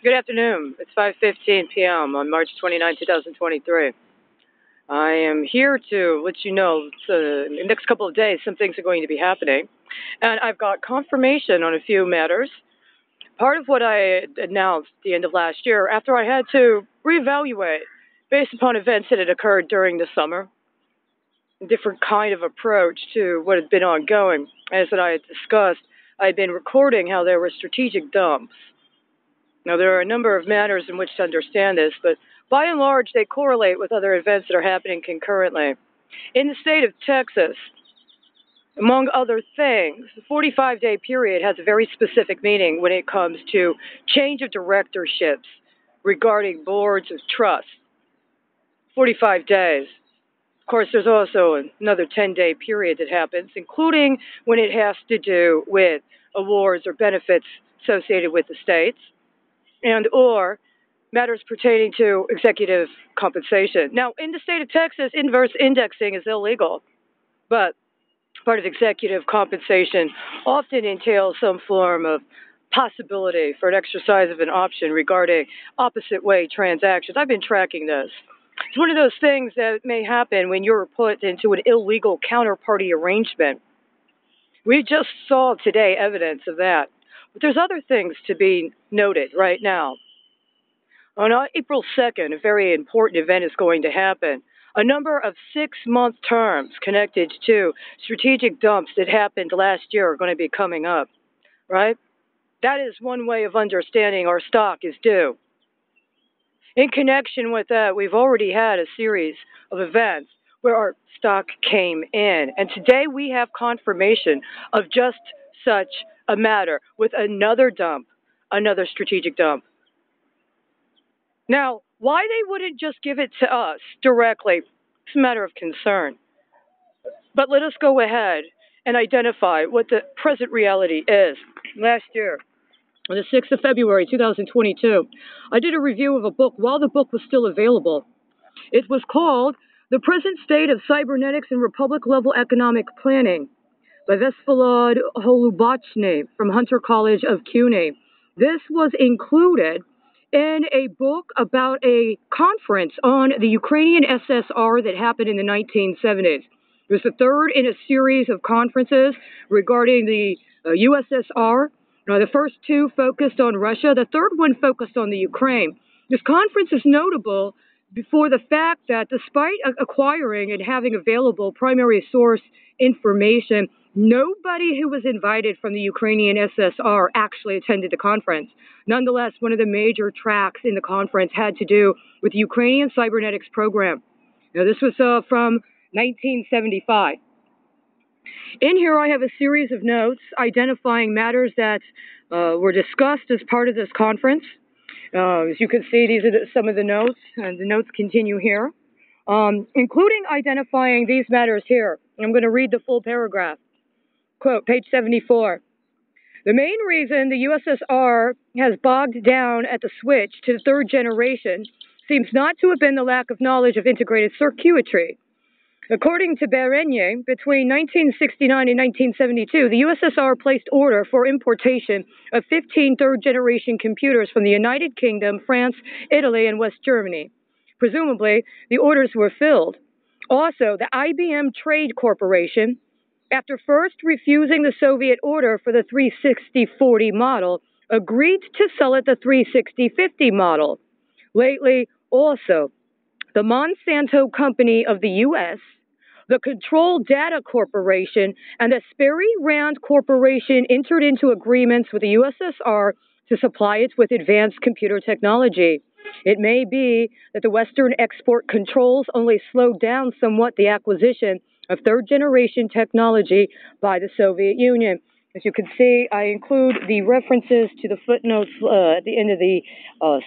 Good afternoon. It's 5:15 p.m. on March 29, 2023. I am here to let you know in the next couple of days some things are going to be happening. And I've got confirmation on a few matters. Part of what I announced at the end of last year, after I had to reevaluate based upon events that had occurred during the summer, a different kind of approach to what had been ongoing. As that I had discussed, I had been recording how there were strategic dumps. Now, there are a number of matters in which to understand this, but by and large, they correlate with other events that are happening concurrently. In the state of Texas, among other things, the 45-day period has a very specific meaning when it comes to change of directorships regarding boards of trust. 45 days. Of course, there's also another 10-day period that happens, including when it has to do with awards or benefits associated with the states, and or matters pertaining to executive compensation. Now, in the state of Texas, inverse indexing is illegal, but part of executive compensation often entails some form of possibility for an exercise of an option regarding opposite way transactions. I've been tracking this. It's one of those things that may happen when you're put into an illegal counterparty arrangement. We just saw today evidence of that. But there's other things to be noted right now. On April 2nd, a very important event is going to happen. A number of 6-month terms connected to strategic dumps that happened last year are going to be coming up, right? That is one way of understanding our stock is due. In connection with that, we've already had a series of events where our stock came in. And today we have confirmation of just such a matter with another dump, another strategic dump. Now, why they wouldn't just give it to us directly, it's a matter of concern. But let us go ahead and identify what the present reality is. Last year, on the 6th of February, 2022, I did a review of a book while the book was still available. It was called The Present State of Cybernetics and Republic-Level Economic Planning by Vsevolod Holubachny from Hunter College of CUNY. This was included in a book about a conference on the Ukrainian SSR that happened in the 1970s. It was the third in a series of conferences regarding the USSR. The first two focused on Russia. The third one focused on the Ukraine. This conference is notable for the fact that despite acquiring and having available primary source information, nobody who was invited from the Ukrainian SSR actually attended the conference. Nonetheless, one of the major tracks in the conference had to do with the Ukrainian cybernetics program. Now, this was from 1975. In here, I have a series of notes identifying matters that were discussed as part of this conference. As you can see, these are some of the notes, and the notes continue here, including identifying these matters here. I'm going to read the full paragraph. Quote, page 74. The main reason the USSR has bogged down at the switch to the third generation seems not to have been the lack of knowledge of integrated circuitry. According to Berenier, between 1969 and 1972, the USSR placed order for importation of 15 third-generation computers from the United Kingdom, France, Italy, and West Germany. Presumably, the orders were filled. Also, the IBM Trade Corporation, after first refusing the Soviet order for the 36040 model, agreed to sell it the 36050 model. Lately, also, the Monsanto Company of the U.S., the Control Data Corporation, and the Sperry Rand Corporation entered into agreements with the USSR to supply it with advanced computer technology. It may be that the Western export controls only slowed down somewhat the acquisition of third-generation technology by the Soviet Union. As you can see, I include the references to the footnotes at the end of the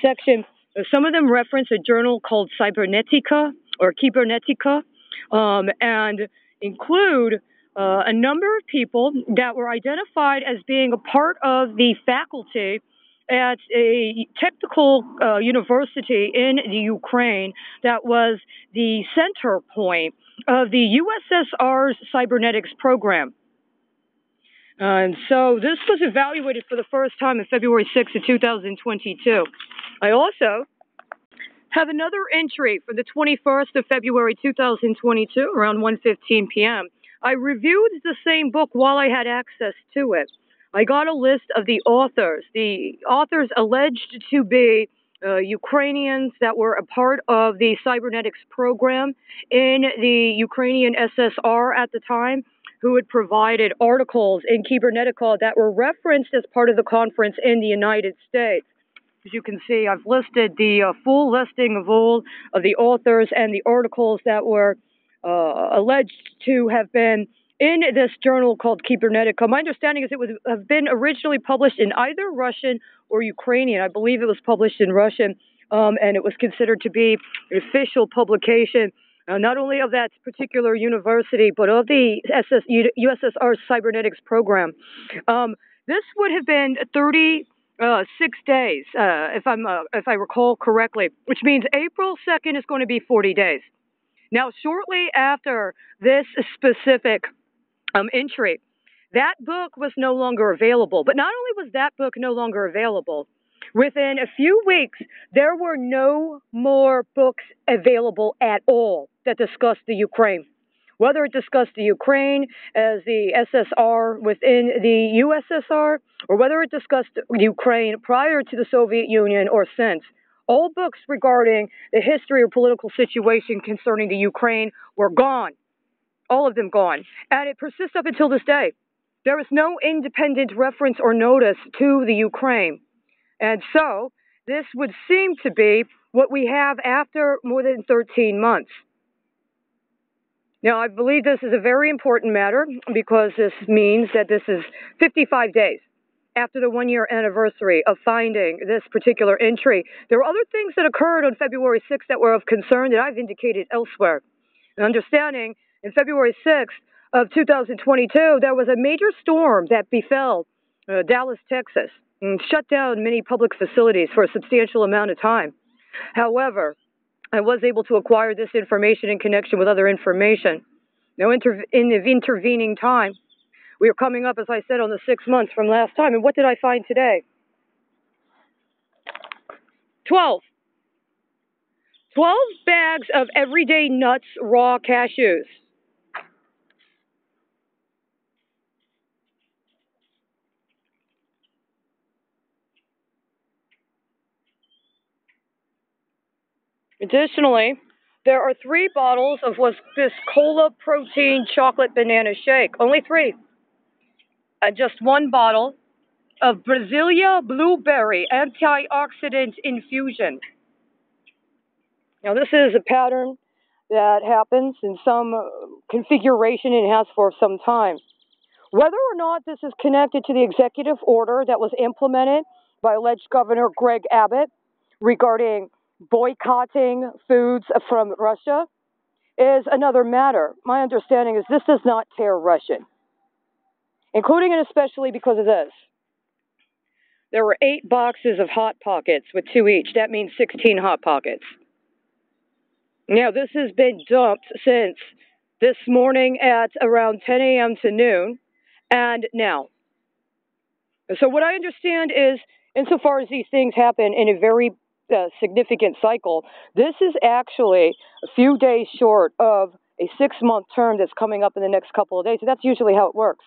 section. Some of them reference a journal called Cybernetica or Kybernetica, and include a number of people that were identified as being a part of the faculty at a technical university in the Ukraine that was the center point of the USSR's cybernetics program. And so this was evaluated for the first time on February 6th of 2022. I also have another entry for the 21st of February 2022 around 1:15 p.m. I reviewed the same book while I had access to it. I got a list of the authors. The authors alleged to be Ukrainians that were a part of the cybernetics program in the Ukrainian SSR at the time, who had provided articles in Cybernetica that were referenced as part of the conference in the United States. As you can see, I've listed the full listing of all of the authors and the articles that were alleged to have been in this journal called Cybernetica. My understanding is it would have been originally published in either Russian or Ukrainian. I believe it was published in Russian, and it was considered to be an official publication, not only of that particular university, but of the USSR cybernetics program. This would have been 36 days, if I recall correctly, which means April 2nd is going to be 40 days. Now, shortly after this specific entry, that book was no longer available. But not only was that book no longer available, within a few weeks, there were no more books available at all that discussed the Ukraine. Whether it discussed the Ukraine as the SSR within the USSR, or whether it discussed Ukraine prior to the Soviet Union or since, all books regarding the history or political situation concerning the Ukraine were gone. All of them gone. And it persists up until this day. There is no independent reference or notice to the Ukraine. And so, this would seem to be what we have after more than 13 months. Now, I believe this is a very important matter because this means that this is 55 days after the one-year anniversary of finding this particular entry. There were other things that occurred on February 6th that were of concern that I've indicated elsewhere. And understanding, in February 6th of 2022, there was a major storm that befell Dallas, Texas, and shut down many public facilities for a substantial amount of time. However, I was able to acquire this information in connection with other information. Now, in the intervening time, we are coming up, as I said, on the 6 months from last time. And what did I find today? 12 bags of everyday nuts, raw cashews. Additionally, there are 3 bottles of what's this cola protein chocolate banana shake. Only 3. And just 1 bottle of Brasilia blueberry antioxidant infusion. Now, this is a pattern that happens in some configuration and has for some time. Whether or not this is connected to the executive order that was implemented by alleged Governor Greg Abbott regarding boycotting foods from Russia is another matter. My understanding is this does not tear Russian, including and especially because of this. There were 8 boxes of Hot Pockets with 2 each. That means 16 Hot Pockets. Now, this has been dumped since this morning at around 10 a.m. to noon, and now. So what I understand is, insofar as these things happen in a very significant cycle, this is actually a few days short of a 6-month term that's coming up in the next couple of days. So that's usually how it works.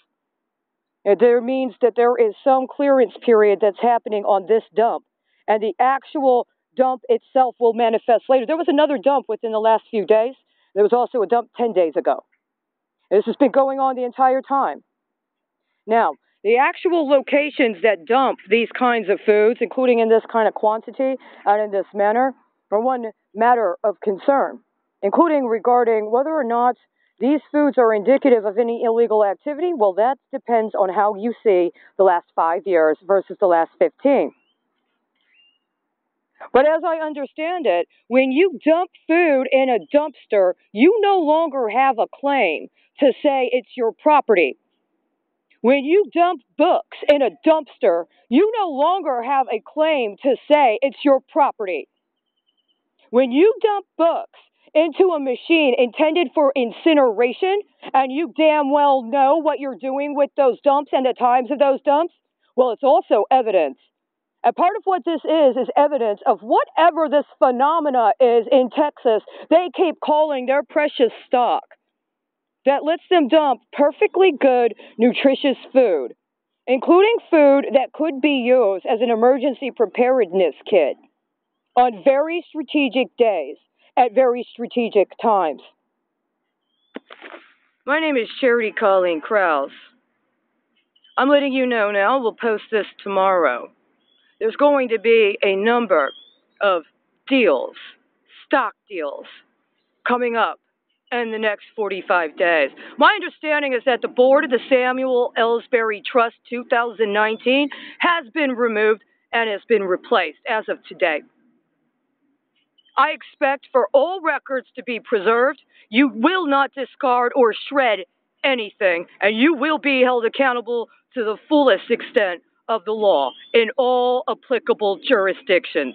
There means that there is some clearance period that's happening on this dump, and the actual dump itself will manifest later. There was another dump within the last few days. There was also a dump 10 days ago. This has been going on the entire time. Now, the actual locations that dump these kinds of foods, including in this kind of quantity and in this manner, are one matter of concern, including regarding whether or not these foods are indicative of any illegal activity. Well, that depends on how you see the last 5 years versus the last 15. But as I understand it, when you dump food in a dumpster, you no longer have a claim to say it's your property. When you dump books in a dumpster, you no longer have a claim to say it's your property. When you dump books into a machine intended for incineration, and you damn well know what you're doing with those dumps and the times of those dumps, well, it's also evidence. And part of what this is evidence of whatever this phenomena is in Texas they keep calling their precious stock that lets them dump perfectly good, nutritious food, including food that could be used as an emergency preparedness kit on very strategic days at very strategic times. My name is Charity Colleen Crouse. I'm letting you know now, we'll post this tomorrow. There's going to be a number of deals, stock deals, coming up in the next 45 days. My understanding is that the board of the Samuel Ellsbury Trust 2019 has been removed and has been replaced as of today. I expect for all records to be preserved. You will not discard or shred anything, and you will be held accountable to the fullest extent of the law in all applicable jurisdictions.